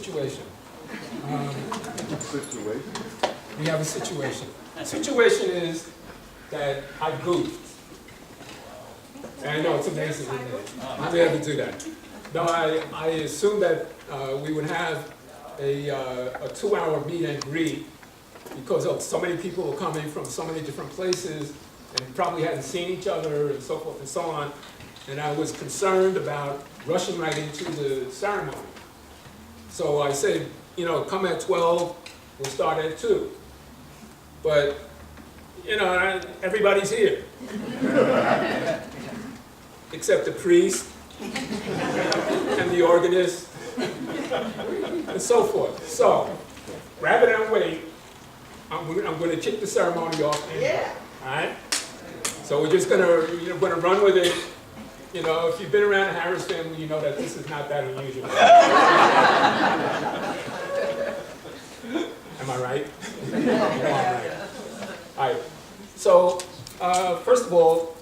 situation. Situation? We have a situation. The situation is that I goofed. And I know it's amazing, isn't it? I'm able to do that. No, I assumed that we would have a 2-hour meet and greet because so many people were coming from so many different places and we probably hadn't seen each other and so forth and so on. And I was concerned about rushing right into the ceremony. So I said, you know, come at 12, we'll start at 2. But, you know, everybody's here. Except the priest and the organist and so forth. So, rather than wait, I'm going to kick the ceremony off anyway. Yeah. All right? So we're just going to run with it. You know, if you've been around the Harris family, you know that this is not that unusual. Am I right? All right. So, first of all,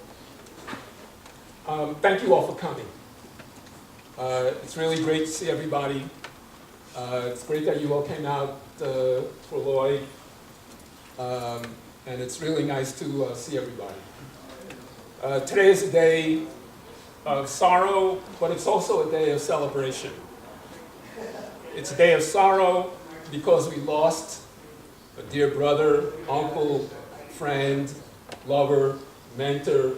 thank you all for coming. It's really great to see everybody. It's great that you all came out for Lloyd. And it's really nice to see everybody. Today is a day of sorrow, but it's also a day of celebration. It's a day of sorrow because we lost a dear brother, uncle, friend, lover, mentor,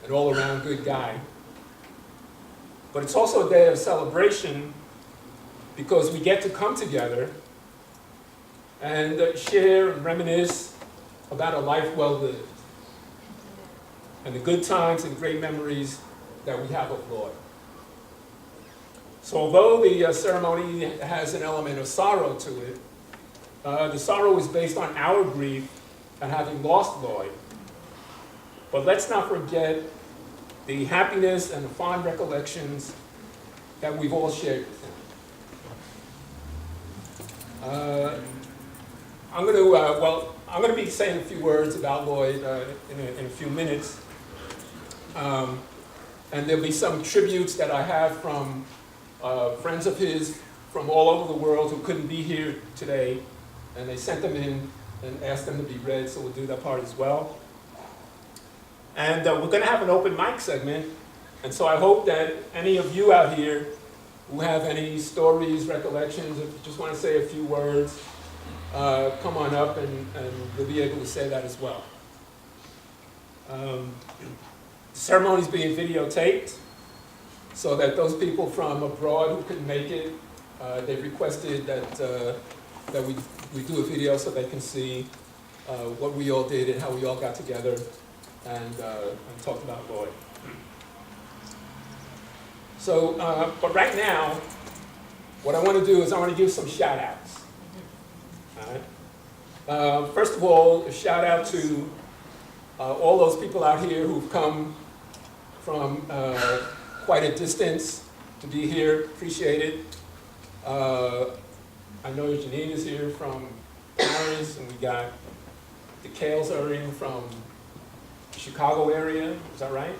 an all-around good guy. But it's also a day of celebration because we get to come together and share and reminisce about a life well lived and the good times and great memories that we have of Lloyd. So although the ceremony has an element of sorrow to it, the sorrow is based on our grief at having lost Lloyd. But let's not forget the happiness and the fond recollections that we've all shared with him. I'm going to be saying a few words about Lloyd in a few minutes. And there'll be some tributes that I have from friends of his from all over the world who couldn't be here today. And they sent them in and asked them to be read, so we'll do that part as well. And we're going to have an open mic segment. And so I hope that any of you out here who have any stories, recollections, if you just want to say a few words, come on up and we'll be able to say that as well. The ceremony is being videotaped so that those people from abroad who couldn't make it, they've requested that we do a video so they can see what we all did and how we all got together and talked about Lloyd. So, but right now, what I want to do is I want to give some shout outs. All right? First of all, a shout out to all those people out here who've come from quite a distance to be here. Appreciate it. I know Janine is here from Paris, and we got the Kales are in from the Chicago area. Is that right?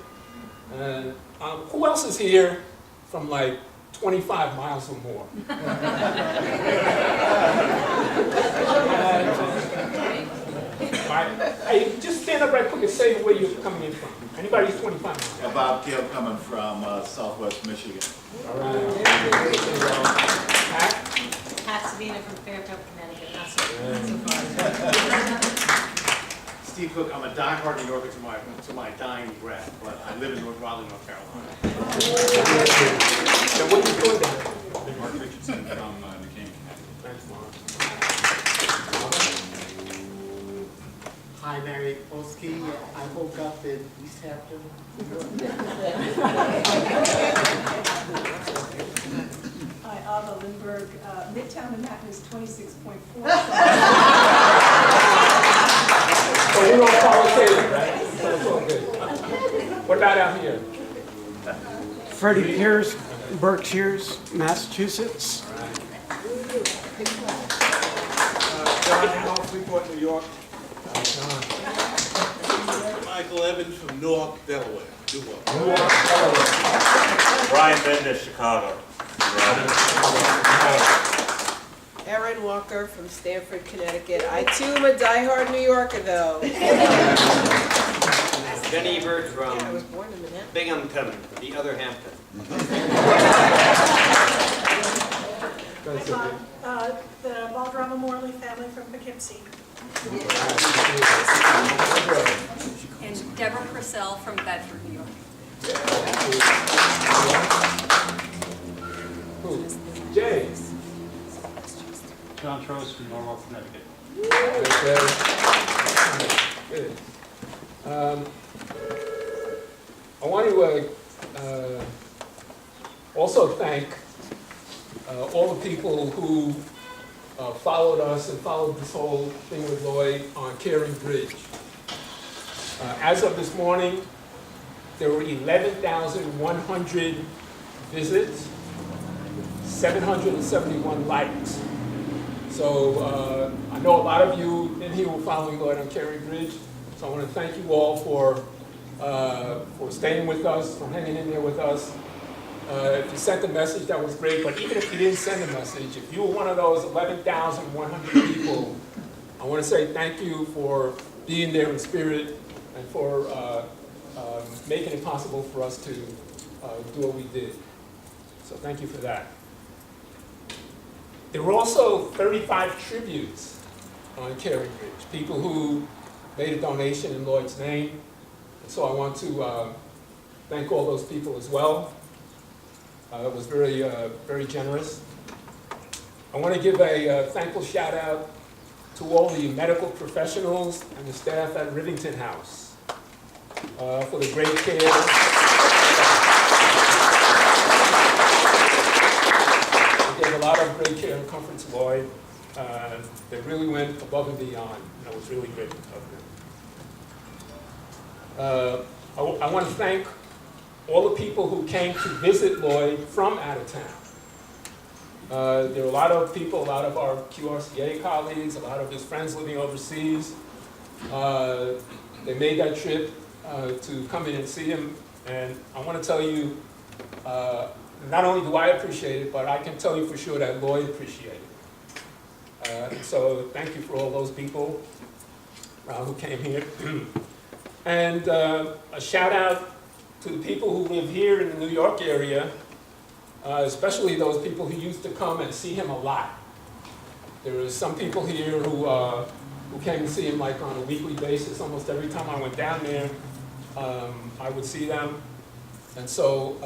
And who else is here from like 25 miles or more? Hey, just stand up right quick and say where you're coming in from. Anybody who's 25 miles? Bob Kale coming from Southwest Michigan. All right. Pat Savina from Fairfield, Connecticut. Not so far. Steve Cook, I'm a diehard New Yorker to my dying breath, but I live in North Raleigh, North Carolina. So what are you doing there? Mark Richardson from New Canaan, Connecticut. Thanks, Mark. Hi, Mary Polsky. I woke up in East Hampton. Hi, Alva Lindbergh. Midtown Manhattan is 26.4. So we're all qualitative, right? So it's all good. What about out here? Freddie Pierce, Berkshires, Massachusetts. John Howell, Freeport, New York. Michael Evans from Newark, Delaware. Brian Bendis, Chicago. Walker from Stamford, Connecticut. I too am a diehard New Yorker though. Ben Ebert from Yeah, I was born in Manhattan. Binghamton, the other Hampton. That's I'm okay. the Baldrama Morley family from Poughkeepsie. And Deborah Purcell from Bedford, New York. Who? Jay. John Trost from Norwalk, Connecticut. Good. I want to also thank all the people who followed us and followed this whole thing with Lloyd on Caring Bridge. As of this morning, there were 11,100 visits, 771 likes. So I know a lot of you in here were following Lloyd on Caring Bridge. So I want to thank you all for staying with us, for hanging in there with us. If you sent a message, that was great. But even if you didn't send a message, if you were one of those 11,100 people, I want to say thank you for being there in spirit and for making it possible for us to do what we did. So thank you for that. There were also 35 tributes on Caring Bridge, people who made a donation in Lloyd's name. And so I want to thank all those people as well. It was very, very generous. I want to give a thankful shout out to all the medical professionals and the staff at Rivington House for the great care. They gave a lot of great care and comfort to Lloyd. They really went above and beyond, and it was really great of them. I want to thank all the people who came to visit Lloyd from out of town. There were a lot of people, a lot of our QRCA colleagues, a lot of his friends living overseas. They made that trip to come in and see him, and I want to tell you, not only do I appreciate it, but I can tell you for sure that Lloyd appreciated it. So thank you for all those people who came here. And a shout out to the people who live here in the New York area, especially those people who used to come and see him a lot. There were some people here who came to see him like on a weekly basis. Almost every time I went down there, I would see them. And so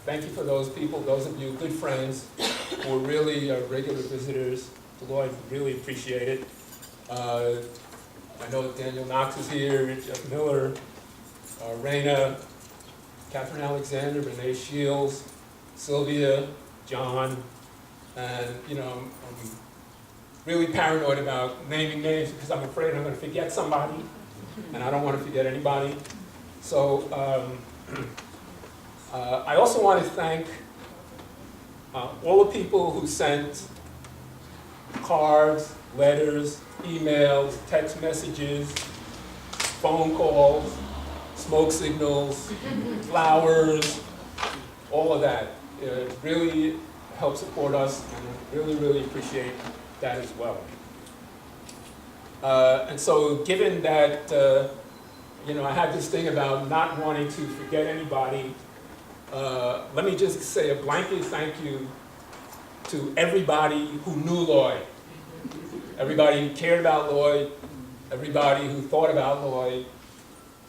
thank you for those people, those of you good friends who were really regular visitors to Lloyd. Really appreciate it. I know that Daniel Knox is here, Jeff Miller, Raina, Catherine Alexander, Renee Shields, Sylvia, John, and I'm really paranoid about naming names because I'm afraid I'm going to forget somebody, and I don't want to forget anybody. So I also want to thank all the people who sent cards, letters, emails, text messages, phone calls, smoke signals, flowers, all of that. It really helps support us, and I really, really appreciate that as well. And so given that, I have this thing about not wanting to forget anybody, let me just say a blanket thank you to everybody who knew Lloyd, everybody who cared about Lloyd, everybody who thought about Lloyd,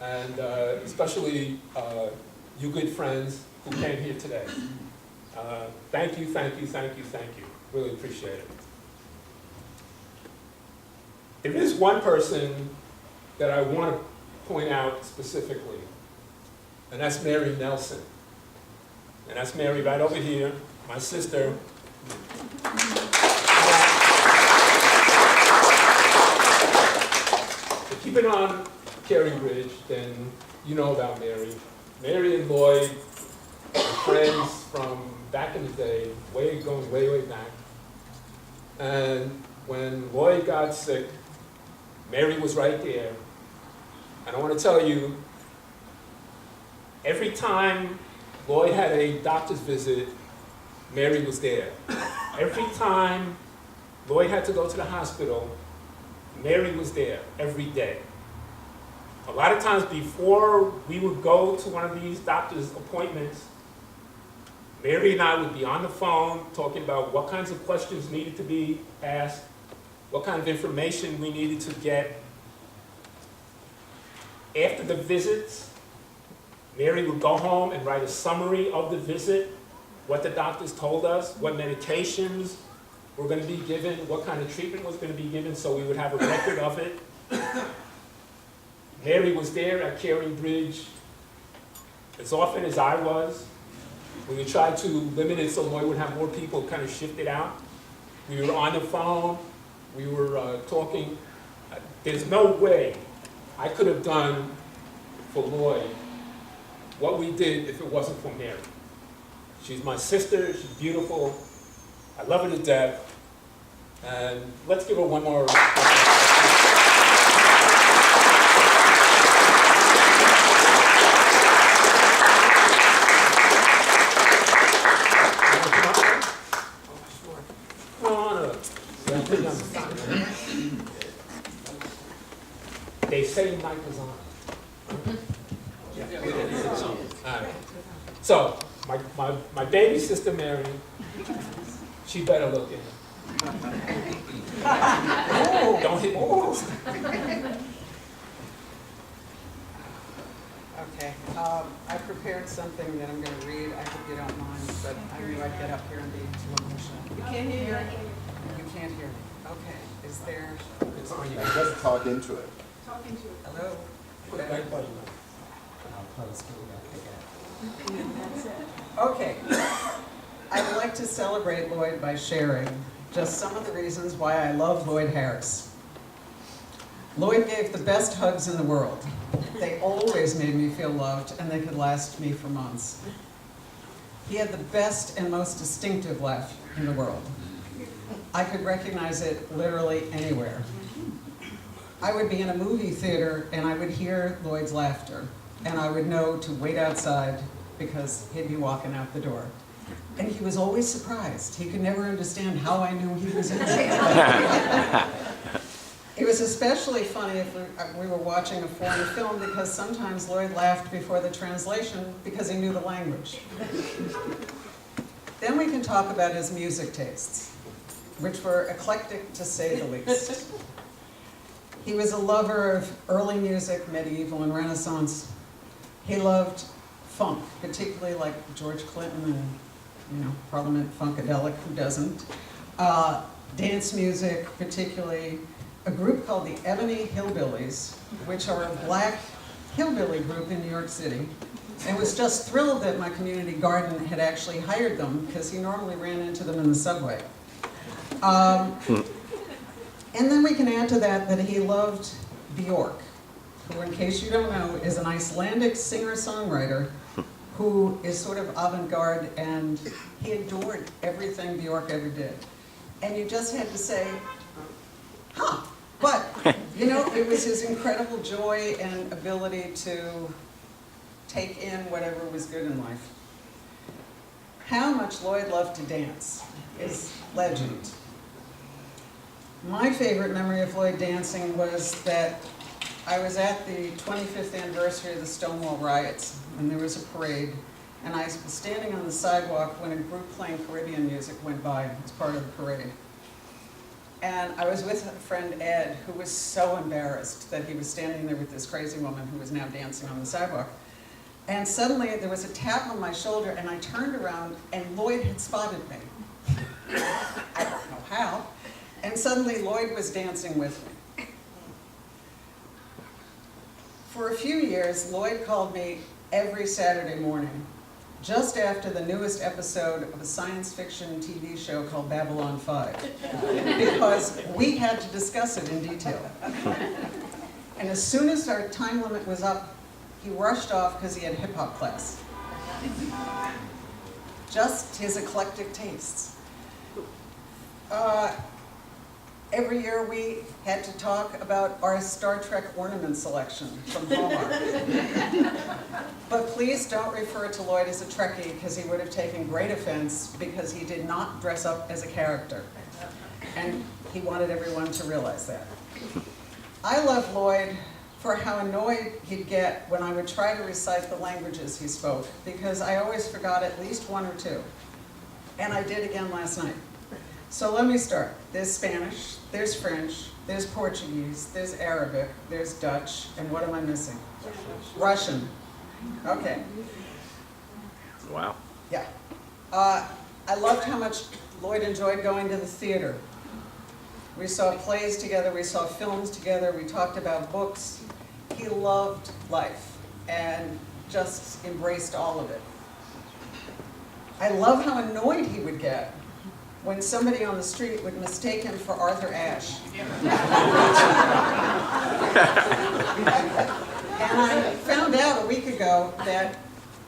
and especially you good friends who came here today. Thank you, thank you, thank you, thank you. Really appreciate it. There is one person that I want to point out specifically, and that's Mary Nelson. And that's Mary right over here, my sister. To keep it on Caring Bridge, then you know about Mary. Mary and Lloyd are friends from back in the day, going way back. And when Lloyd got sick, Mary was right there. And I want to tell you, every time Lloyd had a doctor's visit, Mary was there. Every time Lloyd had to go to the hospital, Mary was there every day. A lot of times before we would go to one of these doctor's appointments, Mary and I would be on the phone talking about what kinds of questions needed to be asked, what kind of information we needed to get. After the visits, Mary would go home and write a summary of the visit, what the doctors told us, what medications were going to be given, what kind of treatment was going to be given, so we would have a record of it. Mary was there at Caring Bridge as often as I was. We would try to limit it so Lloyd would have more people kind of shifted out. We were on the phone, we were talking. There's no way I could have done for Lloyd what we did if it wasn't for Mary. She's my sister, she's beautiful, I love her to death, and let's give her one more. They say Mike is on. Yeah, we did it. All right. So, my baby sister Mary, she better look in. Don't hit me with this. Okay, I prepared something that I'm gonna read, I hope you don't mind, but I knew I'd get up here and be too emotional. You can't hear me? You can't hear me, okay, is there, It's on you. Let's talk into it. Talking to hello? Put it right button That's it. Okay, I'd like to celebrate Lloyd by sharing just some of the reasons why I love Lloyd Harris. Lloyd gave the best hugs in the world. They always made me feel loved, and they could last me for months. He had the best and most distinctive laugh in the world. I could recognize it literally anywhere. I would be in a movie theater and I would hear Lloyd's laughter, and I would know to wait outside because he'd be walking out the door. And he was always surprised. He could never understand how I knew he was in there. It was especially funny if we were watching a foreign film, because sometimes Lloyd laughed before the translation because he knew the language. Then we can talk about his music tastes, which were eclectic to say the least. He was a lover of early music, medieval and Renaissance. He loved funk, particularly like George Clinton and, Parliament Funkadelic, who doesn't. Dance music, particularly a group called the Ebony Hillbillies, which are a black hillbilly group in New York City, and was just thrilled that my community garden had actually hired them, because he normally ran into them in the subway. And then we can add to that he loved Bjork, who, in case you don't know, is an Icelandic singer-songwriter who is sort of avant-garde, and he adored everything Bjork ever did. And you just had to say, huh. But, it was his incredible joy and ability to take in whatever was good in life. How much Lloyd loved to dance is legend. My favorite memory of Lloyd dancing was that I was at the 25th anniversary of the Stonewall riots, and there was a parade, and I was standing on the sidewalk when a group playing Caribbean music went by as part of the parade. And I was with a friend, Ed, who was so embarrassed that he was standing there with this crazy woman who was now dancing on the sidewalk. And suddenly there was a tap on my shoulder, and I turned around, and Lloyd had spotted me. I don't know how. And suddenly Lloyd was dancing with me. For a few years, Lloyd called me every Saturday morning, just after the newest episode of a science fiction TV show called Babylon 5, because we had to discuss it in detail. And as soon as our time limit was up, he rushed off because he had hip-hop class. Just his eclectic tastes. Every year we had to talk about our Star Trek ornament selection from Hallmark. But please don't refer to Lloyd as a Trekkie, because he would have taken great offense, because he did not dress up as a character. And he wanted everyone to realize that. I love Lloyd for how annoyed he'd get when I would try to recite the languages he spoke, because I always forgot at least one or two. And I did again last night. So let me start. There's Spanish, there's French, there's Portuguese, there's Arabic, there's Dutch, and what am I missing? Russian. Okay. Wow. Yeah. I loved how much Lloyd enjoyed going to the theater. We saw plays together, we saw films together, we talked about books. He loved life and just embraced all of it. I love how annoyed he would get when somebody on the street would mistake him for Arthur Ashe. And I found out a week ago that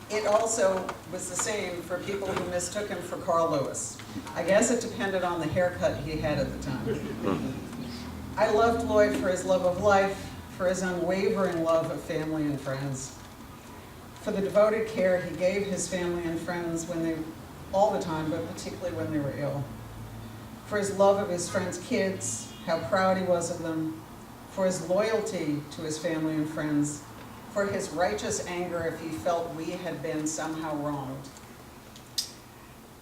it also was the same for people who mistook him for Carl Lewis. I guess it depended on the haircut he had at the time. I loved Lloyd for his love of life, for his unwavering love of family and friends, for the devoted care he gave his family and friends all the time, but particularly when they were ill, for his love of his friends' kids, how proud he was of them, for his loyalty to his family and friends, for his righteous anger if he felt we had been somehow wronged,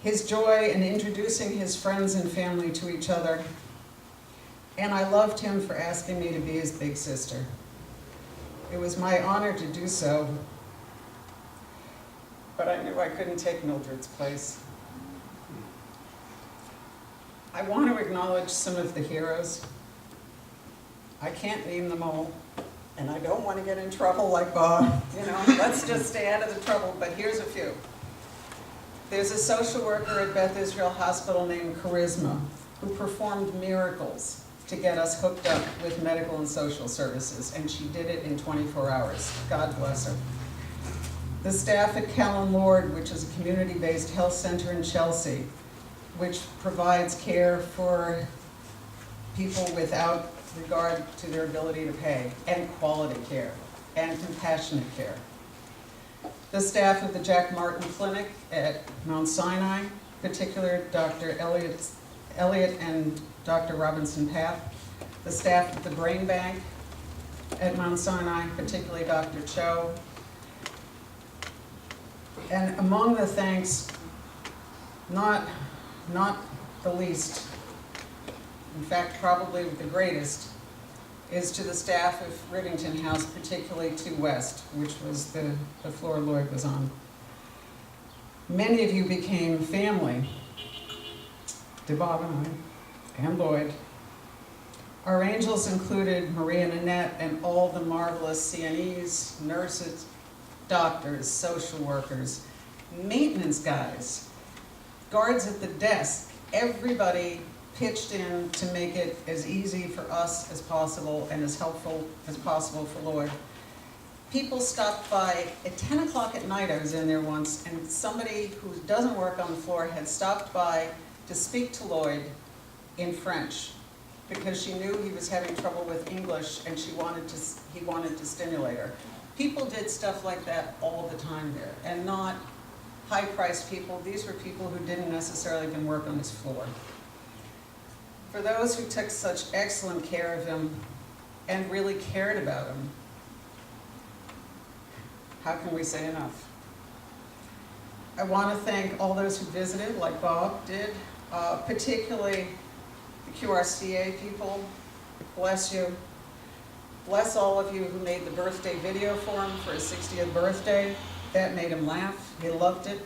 his joy in introducing his friends and family to each other, and I loved him for asking me to be his big sister. It was my honor to do so, but I knew I couldn't take Mildred's place. I want to acknowledge some of the heroes. I can't name them all, and I don't want to get in trouble like Bob. Let's just stay out of the trouble, but here's a few. There's a social worker at Beth Israel Hospital named Charisma who performed miracles to get us hooked up with medical and social services, and she did it in 24 hours. God bless her. The staff at Callan Lord, which is a community-based health center in Chelsea, which provides care for people without regard to their ability to pay, and quality care, and compassionate care. The staff of the Jack Martin Clinic at Mount Sinai, particularly Dr. Elliott and Dr. Robinson Papp. The staff of the Brain Bank at Mount Sinai, particularly Dr. Cho. And among the thanks, not the least, in fact, probably the greatest, is to the staff of Rivington House, particularly 2 West, which was the floor Lloyd was on. Many of you became family, to Bob and Lloyd. Our angels included Maria and Annette and all the marvelous CNEs, nurses, doctors, social workers, maintenance guys, guards at the desk. Everybody pitched in to make it as easy for us as possible and as helpful as possible for Lloyd. People stopped by at 10 o'clock at night. I was in there once, and somebody who doesn't work on the floor had stopped by to speak to Lloyd in French because she knew he was having trouble with English and he wanted to stimulate her. People did stuff like that all the time there, and not high-priced people. These were people who didn't necessarily even work on his floor. For those who took such excellent care of him and really cared about him, how can we say enough? I want to thank all those who visited, like Bob did, particularly the QRCA people. Bless you. Bless all of you who made the birthday video for him for his 60th birthday. That made him laugh. He loved it.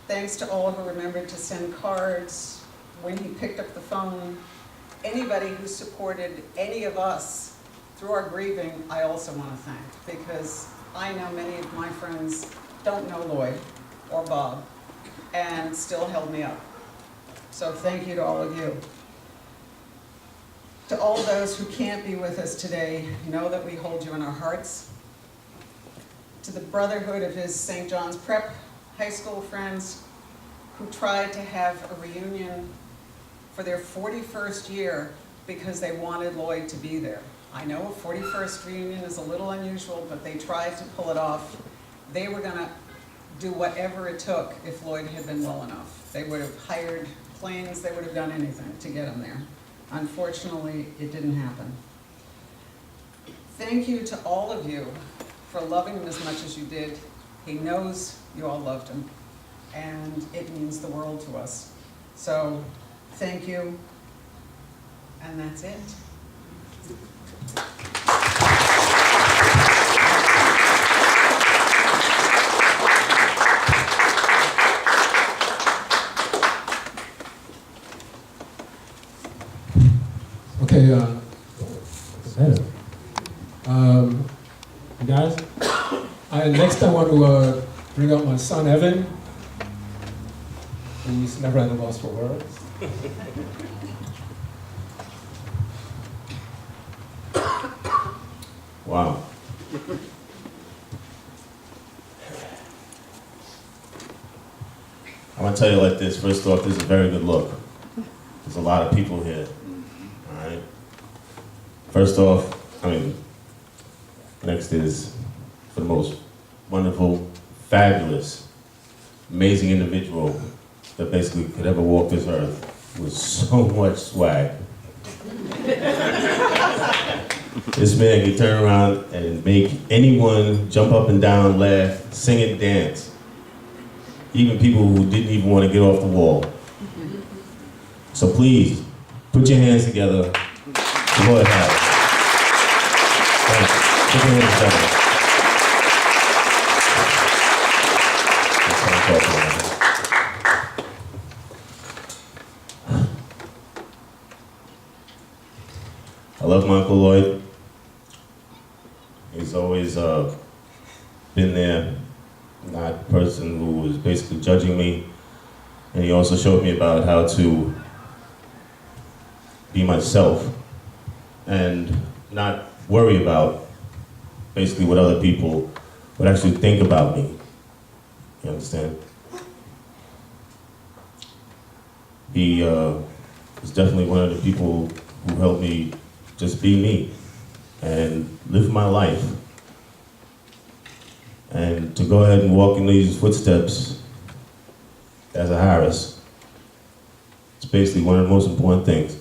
Thanks to all who remembered to send cards when he picked up the phone. Anybody who supported any of us through our grieving, I also want to thank, because I know many of my friends don't know Lloyd or Bob and still held me up. So thank you to all of you. To all those who can't be with us today, know that we hold you in our hearts. To the brotherhood of his St. John's Prep high school friends who tried to have a reunion for their 41st year because they wanted Lloyd to be there. I know a 41st reunion is a little unusual, but they tried to pull it off. They were going to do whatever it took if Lloyd had been well enough. They would have hired planes, they would have done anything to get him there. Unfortunately, it didn't happen. Thank you to all of you for loving him as much as you did. He knows you all loved him, and it means the world to us. So, thank you, and that's it. Okay, you guys, next I want to bring up my son Evan, who's never at a loss for words. Wow. I'm gonna tell you like this. First off, this is a very good look. There's a lot of people here. All right. First off, next is for the most wonderful, fabulous, amazing individual that basically could ever walk this earth with so much swag. This man can turn around and make anyone jump up and down, laugh, sing and dance. Even people who didn't even want to get off the wall. So please, put your hands together for Lloyd Harris. Put your hands together. That's what I'm talking about. I love my Uncle Lloyd. He's always been there, not a person who was basically judging me. And he also showed me about how to be myself and not worry about basically what other people would actually think about me. You understand? He was definitely one of the people who helped me just be me and live my life. And to go ahead and walk in these footsteps as a Harris, it's basically one of the most important things.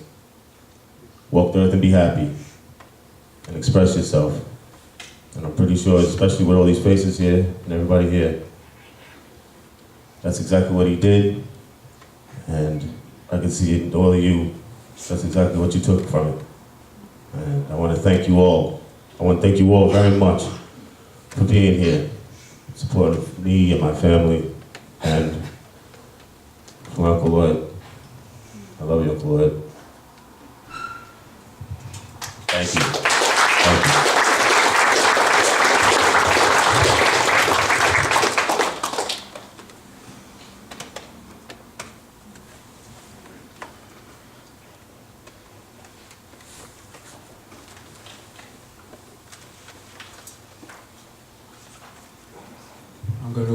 Walk the earth and be happy and express yourself. And I'm pretty sure, especially with all these faces here and everybody here, that's exactly what he did. And I can see it in all of you. That's exactly what you took from it. And I want to thank you all. I want to thank you all very much for being here, supporting me and my family, and for Uncle Lloyd. I love you, Uncle Lloyd. Thank you. Thank you. I'm going to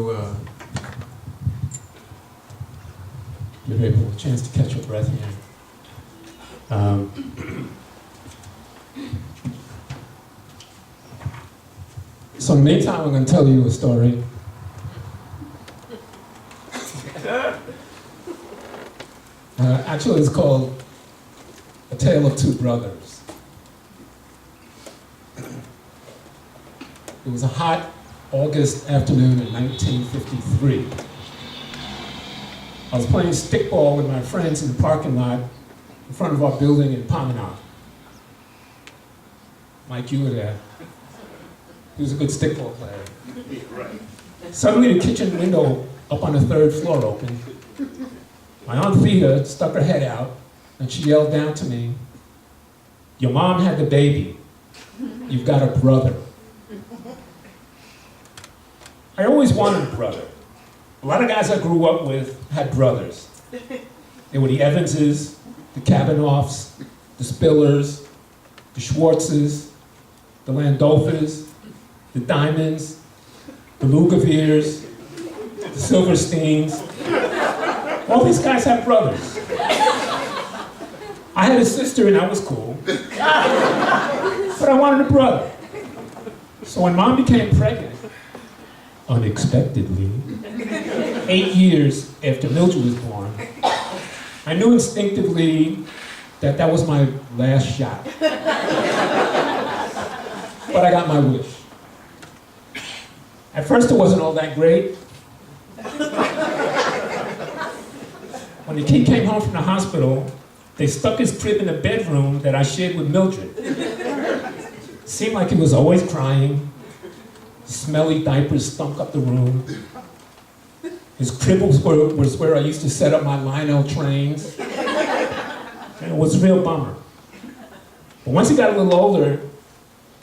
give people a chance to catch your breath here. So in the meantime, I'm going to tell you a story. Actually, it's called A Tale of Two Brothers. It was a hot August afternoon in 1953. I was playing stickball with my friends in the parking lot in front of our building in Promenade. Mike, you were there. He was a good stickball player. Right. Suddenly the kitchen window up on the third floor opened. My Aunt Thea stuck her head out and she yelled down to me, "Your mom had the baby. You've got a brother." I always wanted a brother. A lot of guys I grew up with had brothers. They were the Evanses, the Kabanoffs, the Spillers, the Schwartzes, the Landolfers, the Diamonds, the Lugaviers, the Silversteins. All these guys had brothers. I had a sister and I was cool. But I wanted a brother. So when Mom became pregnant, unexpectedly, 8 years after Mildred was born, I knew instinctively that that was my last shot. But I got my wish. At first it wasn't all that great. When the kid came home from the hospital, they stuck his crib in the bedroom that I shared with Mildred. Seemed like he was always crying. Smelly diapers stunk up the room. His crib was where I used to set up my Lionel trains. And it was a real bummer. But once he got a little older,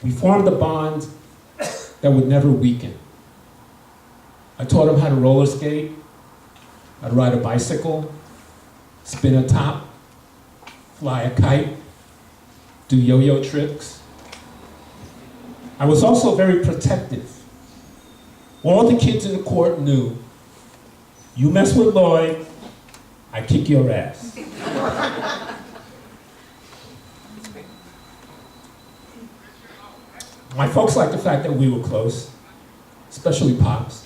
we formed a bond that would never weaken. I taught him how to roller skate, how to ride a bicycle, spin a top, fly a kite, do yo-yo tricks. I was also very protective. All the kids in the court knew, you mess with Lloyd, I kick your ass. My folks liked the fact that we were close, especially Pops.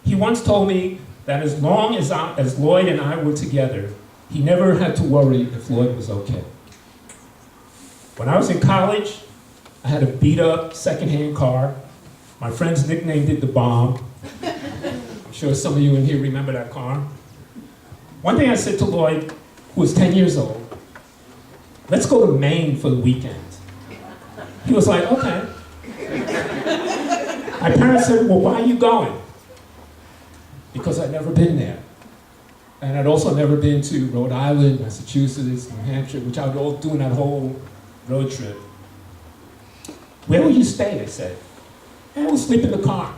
He once told me that as long as Lloyd and I were together, he never had to worry if Lloyd was okay. When I was in college, I had a beat-up second-hand car. My friends nicknamed it the Bomb. I'm sure some of you in here remember that car. One day I said to Lloyd, who was 10 years old, let's go to Maine for the weekend. He was like, okay. My parents said, well, why are you going? Because I'd never been there. And I'd also never been to Rhode Island, Massachusetts, New Hampshire, which I was all doing that whole road trip. Where will you stay, they said. And we'll sleep in the car.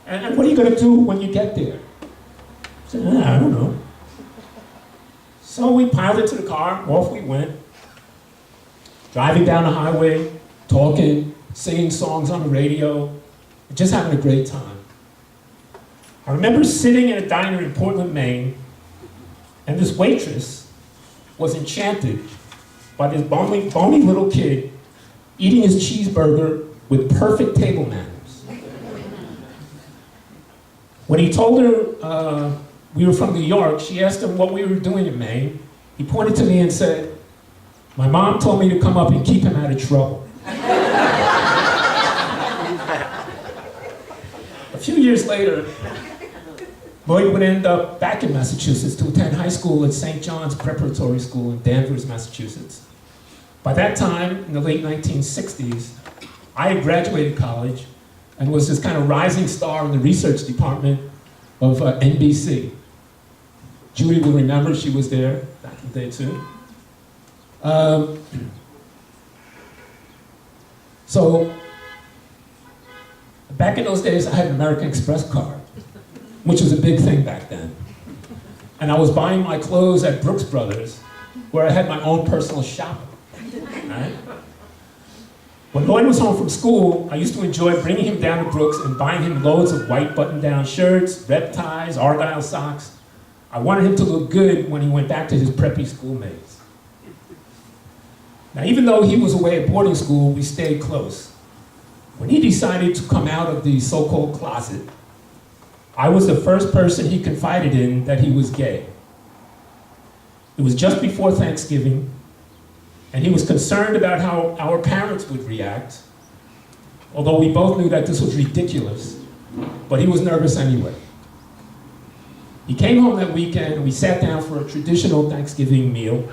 And what are you going to do when you get there? I said, I don't know. So we piled into the car, off we went. Driving down the highway, talking, singing songs on the radio, just having a great time. I remember sitting in a diner in Portland, Maine, and this waitress was enchanted by this bony little kid eating his cheeseburger with perfect table manners. When he told her we were from New York, she asked him what we were doing in Maine. He pointed to me and said, my mom told me to come up and keep him out of trouble. A few years later, Lloyd would end up back in Massachusetts to attend high school at St. John's Preparatory School in Danvers, Massachusetts. By that time, in the late 1960s, I had graduated college and was this kind of rising star in the research department of NBC. Judy will remember, she was there back in the day too. So, back in those days, I had an American Express card, which was a big thing back then. And I was buying my clothes at Brooks Brothers, where I had my own personal shop. Right? When Lloyd was home from school, I used to enjoy bringing him down to Brooks and buying him loads of white button-down shirts, red ties, Argyle socks. I wanted him to look good when he went back to his preppy schoolmates. Now, even though he was away at boarding school, we stayed close. When he decided to come out of the so-called closet, I was the first person he confided in that he was gay. It was just before Thanksgiving, and he was concerned about how our parents would react, although we both knew that this was ridiculous, but he was nervous anyway. He came home that weekend, and we sat down for a traditional Thanksgiving meal.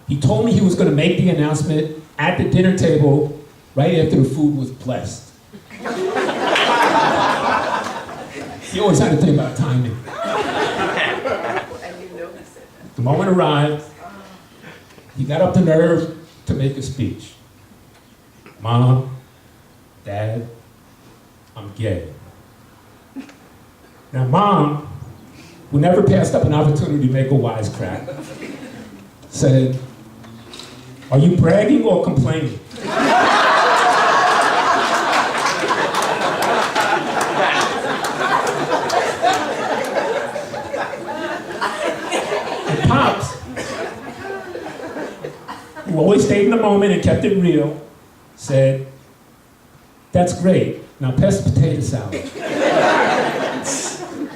He told me he was going to make the announcement at the dinner table right after the food was blessed. He always had to think about timing. The moment arrived, he got up the nerve to make a speech. Mom, Dad, I'm gay. Now, Mom, who never passed up an opportunity to make a wisecrack, said, are you bragging or complaining? And Pops, who always stayed in the moment and kept it real, said, that's great, now pass the potato salad.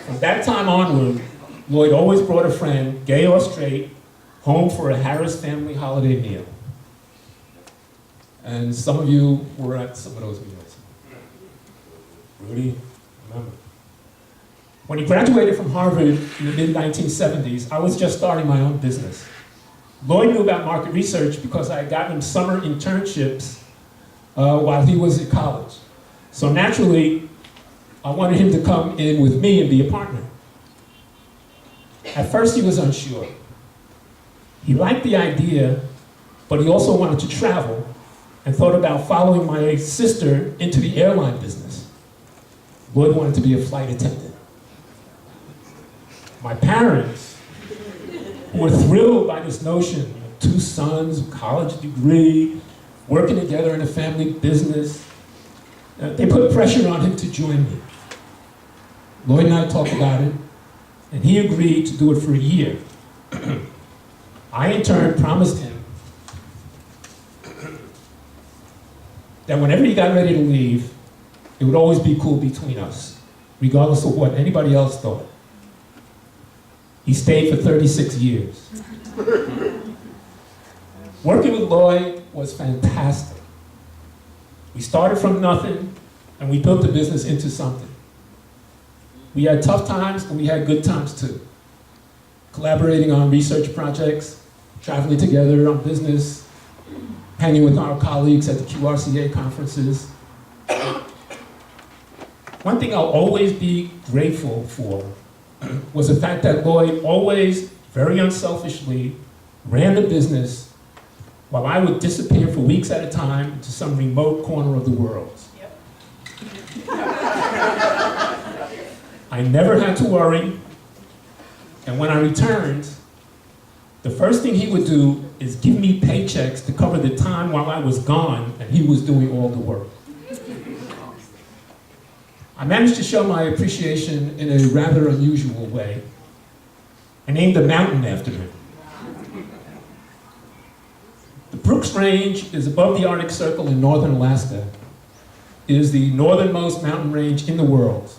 From that time onward, Lloyd always brought a friend, gay or straight, home for a Harris family holiday meal. And some of you were at some of those meals. Rudy, remember. When he graduated from Harvard in the mid-1970s, I was just starting my own business. Lloyd knew about market research because I had gotten him summer internships while he was at college. So naturally, I wanted him to come in with me and be a partner. At first, he was unsure. He liked the idea, but he also wanted to travel and thought about following my sister into the airline business. Lloyd wanted to be a flight attendant. My parents, who were thrilled by this notion of two sons, college degree, working together in a family business, they put pressure on him to join me. Lloyd and I talked about it, and he agreed to do it for a year. I, in turn, promised him that whenever he got ready to leave, it would always be cool between us, regardless of what anybody else thought. He stayed for 36 years. Working with Lloyd was fantastic. We started from nothing, and we built the business into something. We had tough times, and we had good times too. Collaborating on research projects, traveling together on business, hanging with our colleagues at the QRCA conferences. One thing I'll always be grateful for was the fact that Lloyd always, very unselfishly, ran the business while I would disappear for weeks at a time into some remote corner of the world. I never had to worry, and when I returned, the first thing he would do is give me paychecks to cover the time while I was gone and he was doing all the work. I managed to show my appreciation in a rather unusual way. I named a mountain after him. The Brooks Range is above the Arctic Circle in northern Alaska. It is the northernmost mountain range in the world.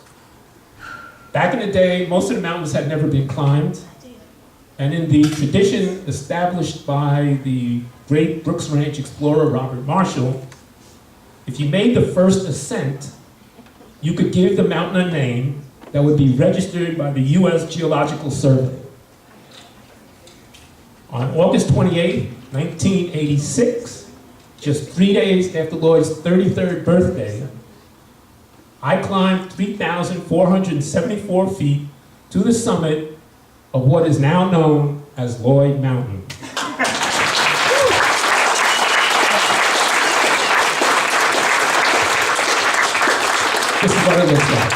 Back in the day, most of the mountains had never been climbed, and in the tradition established by the great Brooks Range explorer Robert Marshall, if you made the first ascent, you could give the mountain a name that would be registered by the U.S. Geological Survey. On August 28, 1986, just 3 days after Lloyd's 33rd birthday, I climbed 3,474 feet to the summit of what is now known as Lloyd Mountain. This is what it looks like.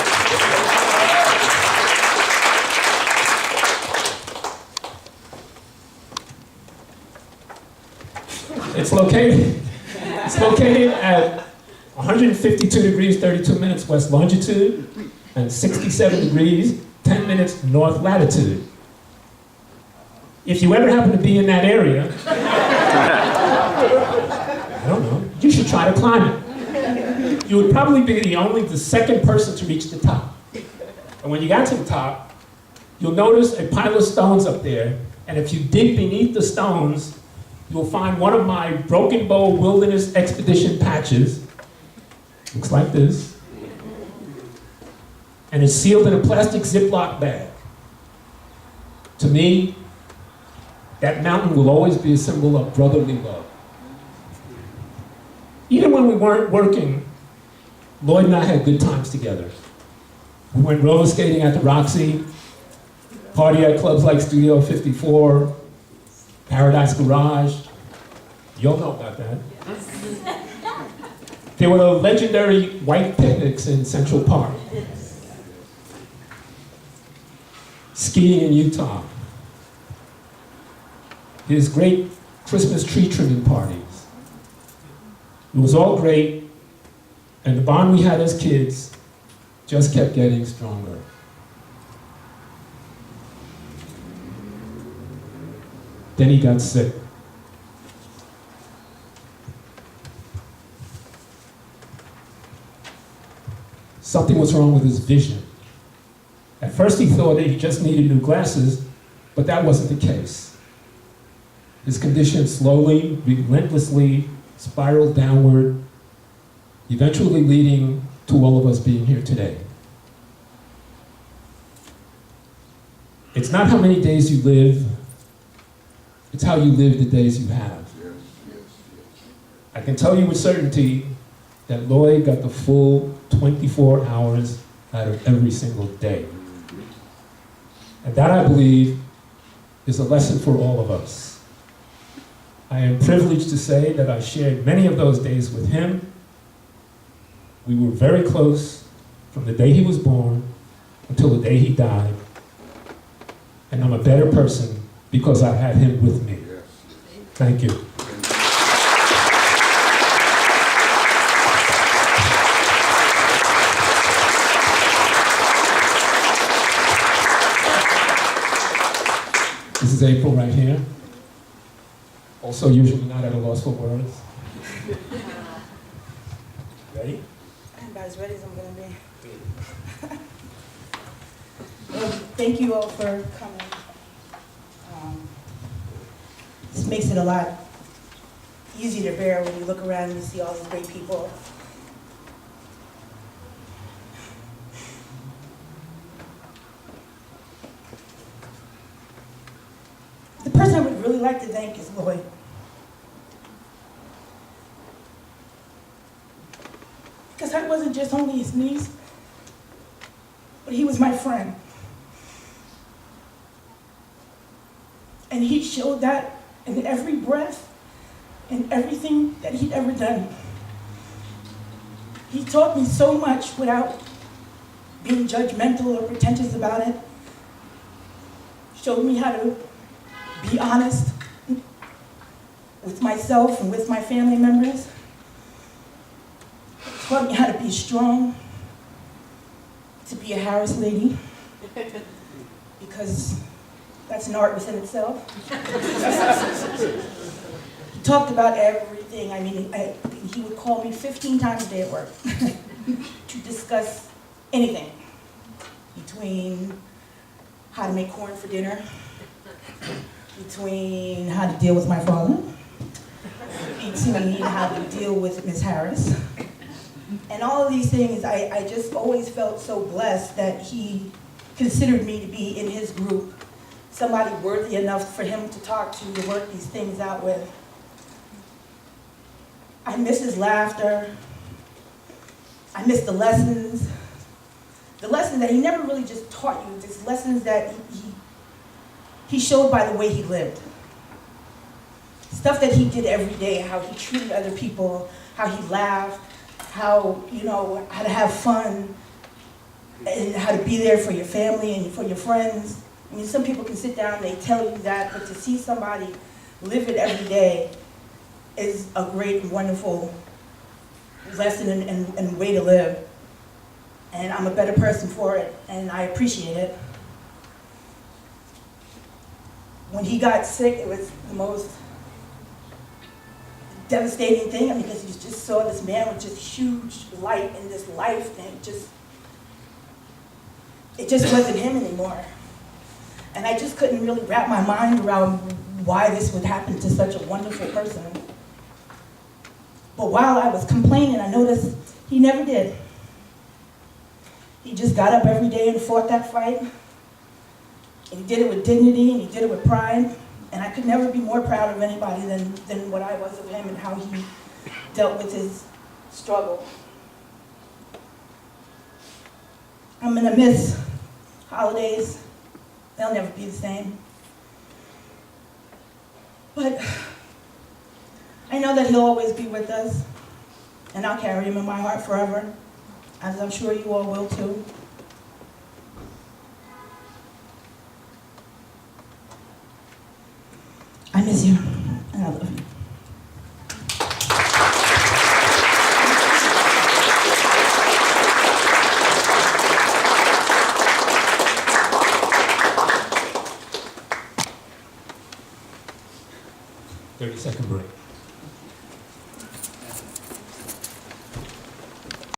It's located at 152 degrees, 32 minutes west longitude and 67 degrees, 10 minutes north latitude. If you ever happen to be in that area, I don't know, you should try to climb it. You would probably be the second person to reach the top. And when you got to the top, you'll notice a pile of stones up there, and if you dig beneath the stones, you'll find one of my Broken Bow Wilderness Expedition patches. Looks like this. And it's sealed in a plastic Ziploc bag. To me, that mountain will always be a symbol of brotherly love. Even when we weren't working, Lloyd and I had good times together. We went roller skating at the Roxy, party at clubs like Studio 54, Paradise Garage. You all know about that. There were the legendary white picnics in Central Park. Skiing in Utah. His great Christmas tree trimming parties. It was all great, and the bond we had as kids just kept getting stronger. Then he got sick. Something was wrong with his vision. At first he thought that he just needed new glasses, but that wasn't the case. His condition slowly, relentlessly spiraled downward, eventually leading to all of us being here today. It's not how many days you live, it's how you live the days you have. I can tell you with certainty that Lloyd got the full 24 hours out of every single day. And that, I believe, is a lesson for all of us. I am privileged to say that I shared many of those days with him. We were very close from the day he was born until the day he died. And I'm a better person because I had him with me. Thank you. This is April right here. Also usually not at a loss for words. Ready? I'm about as ready as I'm gonna be. Well, thank you all for coming. This makes it a lot easier to bear when you look around and you see all these great people. The person I would really like to thank is Lloyd. Because I wasn't just only his niece, but he was my friend. And he showed that in every breath, in everything that he'd ever done. He taught me so much without being judgmental or pretentious about it. Showed me how to be honest with myself and with my family members. Taught me how to be strong, to be a Harris lady, because that's an art within itself. He talked about everything. I mean, he would call me 15 times a day at work to discuss anything, between how to make corn for dinner, between how to deal with my father, between how to deal with Miss Harris. And all of these things, I just always felt so blessed that he considered me to be in his group, somebody worthy enough for him to talk to work these things out with. I miss his laughter. I miss the lessons that he never really just taught you, just lessons that he showed by the way he lived. Stuff that he did every day, how he treated other people, how he laughed, how to have fun, and how to be there for your family and for your friends. I mean, some people can sit down and they tell you that, but to see somebody live it every day is a great and wonderful lesson and way to live. And I'm a better person for it, and I appreciate it. When he got sick, it was the most devastating thing, because you just saw this man with just huge light in this life, and it just wasn't him anymore. And I just couldn't really wrap my mind around why this would happen to such a wonderful person. But while I was complaining, I noticed he never did. He just got up every day and fought that fight. And he did it with dignity, and he did it with pride. And I could never be more proud of anybody than what I was of him and how he dealt with his struggle. I'm gonna miss holidays. They'll never be the same. But I know that he'll always be with us, and I'll carry him in my heart forever, as I'm sure you all will too. I miss you, and I love you. Second break.